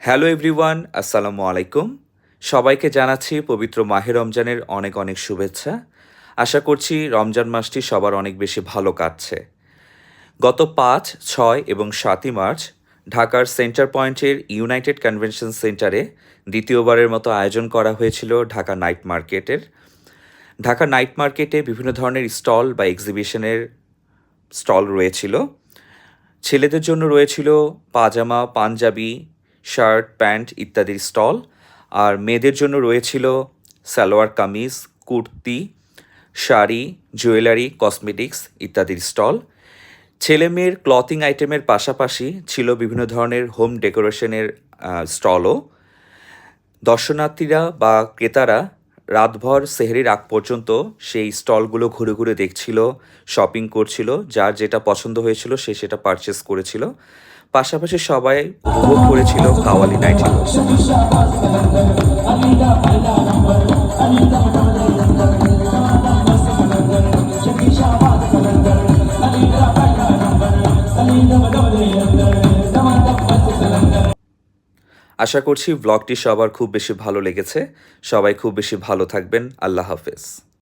Hello everyone, আসসালামু আলাইকুম। সবাইকে জানাচ্ছি পবিত্র মাহে রমজানের অনেক অনেক শুভেচ্ছা। আশা করছি রমজান মাসটি সবার অনেক বেশি ভালো কাটছে। গত ৫, ৬ এবং ৭ই মার্চ ঢাকার সেন্টার পয়েন্টের ইউনাইটেড কনভেনশন সেন্টারে দ্বিতীয়বারের মতো আয়োজন করা হয়েছিল ঢাকা নাইট মার্কেটের। ঢাকা নাইট মার্কেটে বিভিন্ন ধরনের স্টল বা এক্সিবিশনের স্টল রয়েছিল। ছেলেদের জন্য রয়েছিল পাজামা, পাঞ্জাবি, শার্ট, প্যান্ট ইত্যাদির স্টল। আর মেয়েদের জন্য রয়েছিল সালোয়ার কামিজ, কুর্তি, শাড়ি, জুয়েলারি, কসমেটিক্স ইত্যাদির স্টল। ছেলে মেয়ের ক্লথিং আইটেমের পাশাপাশি ছিল বিভিন্ন ধরনের হোম ডেকোরেশনের স্টলও। দর্শনার্থীরা বা ক্রেতারা রাতভর সেহরির আগ পর্যন্ত সেই স্টলগুলো ঘুরে ঘুরে দেখছিল, শপিং করছিল, যার যেটা পছন্দ হয়েছিল সে সেটা পারচেস করেছিল। পাশাপাশি সবাই উপভোগ করেছিল কাওয়ালি নাইটেও। আশা করছি ব্লগটি সবার খুব বেশি ভালো লেগেছে। সবাই খুব বেশি ভালো থাকবেন। আল্লাহ হাফেজ।